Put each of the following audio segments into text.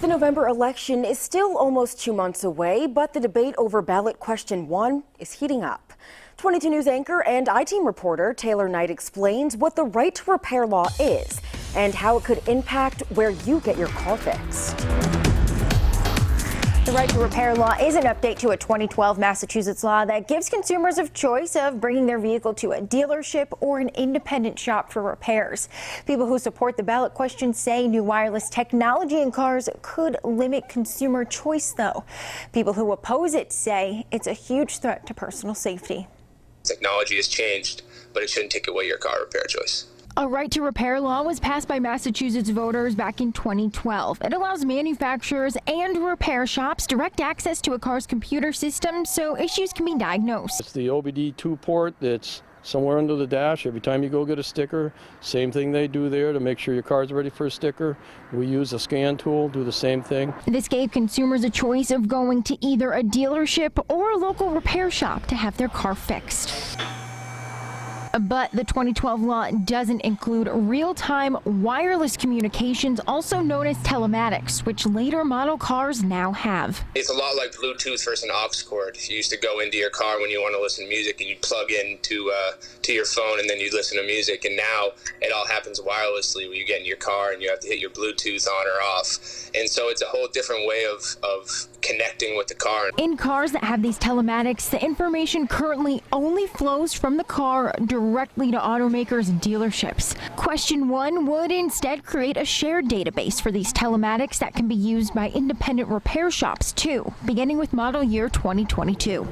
The November election is still almost 2 months away, but the debate over ballot question 1 is heating up. 22 News anchor and I-Team reporter Taylor Knight explains what the right to repair law is and how it could impact where you get your car fixed. The right to repair law is an update to a 2012 Massachusetts law that gives consumers a choice of bringing their vehicle to a dealership or an independent shop for repairs. People who support the ballot question say new wireless technology in cars could limit consumer choice, though. People who oppose it say it's a huge threat to personal safety. Technology has changed, but it shouldn't take away your car repair choice. A right to repair law was passed by Massachusetts voters back in 2012. It allows manufacturers and repair shops direct access to a car's computer system so issues can be diagnosed. It's the OBD2 port that's somewhere under the dash. Every time you go get a sticker, same thing they do there to make sure your car's ready for a sticker. We use a scan tool, do the same thing. This gave consumers a choice of going to either a dealership or a local repair shop to have their car fixed. But the 2012 law doesn't include real-time wireless communications, also known as telematics, which later model cars now have. It's a lot like Bluetooth versus an aux cord. You used to go into your car when you want to listen to music and you plug in to your phone and then you listen to music. And now it all happens wirelessly where you get in your car and you have to hit your Bluetooth on or off. And so it's a whole different way of connecting with the car. In cars that have these telematics, the information currently only flows from the car directly to automakers and dealerships. Question 1 would instead create a shared database for these telematics that can be used by independent repair shops too, beginning with model year 2022.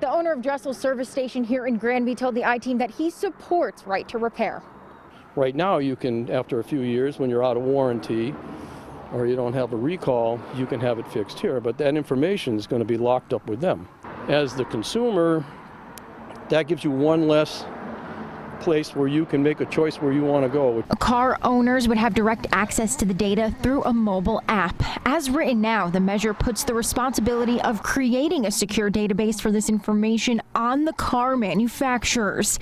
The owner of Dressel's service station here in Granby told the I-Team that he supports right to repair. Right now you can, after a few years, when you're out of warranty or you don't have a recall, you can have it fixed here, but that information is going to be locked up with them. As the consumer, that gives you one less place where you can make a choice where you want to go. Car owners would have direct access to the data through a mobile app. As written now, the measure puts the responsibility of creating a secure database for this information on the car manufacturers.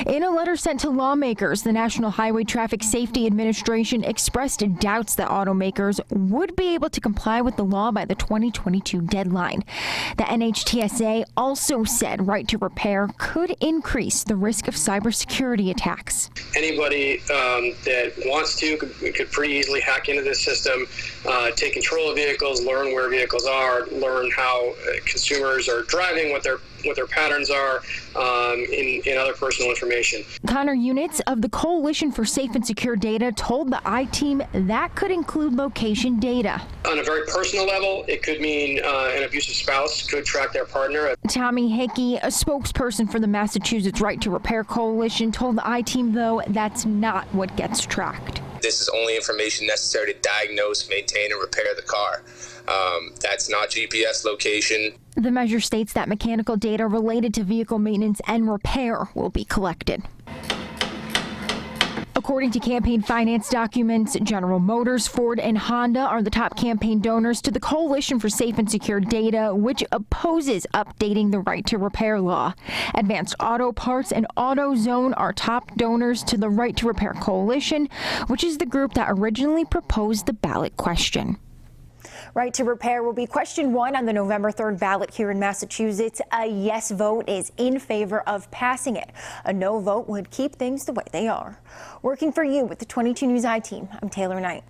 In a letter sent to lawmakers, the National Highway Traffic Safety Administration expressed doubts that automakers would be able to comply with the law by the 2022 deadline. The NHTSA also said right to repair could increase the risk of cybersecurity attacks. Anybody that wants to could pretty easily hack into this system, take control of vehicles, learn where vehicles are, learn how consumers are driving, what their patterns are, in other personal information. Connor Units of the Coalition for Safe and Secure Data told the I-Team that could include location data. On a very personal level, it could mean an abusive spouse could track their partner. Tommy Hickey, a spokesperson for the Massachusetts Right to Repair Coalition, told the I-Team, though, that's not what gets tracked. This is only information necessary to diagnose, maintain, and repair the car. That's not GPS location. The measure states that mechanical data related to vehicle maintenance and repair will be collected. According to campaign finance documents, General Motors, Ford, and Honda are the top campaign donors to the Coalition for Safe and Secure Data, which opposes updating the right to repair law. Advanced Auto Parts and AutoZone are top donors to the Right to Repair Coalition, which is the group that originally proposed the ballot question. Right to repair will be question 1 on the November 3rd ballot here in Massachusetts. A yes vote is in favor of passing it. A no vote would keep things the way they are. Working for you with the 22 News I-Team, I'm Taylor Knight.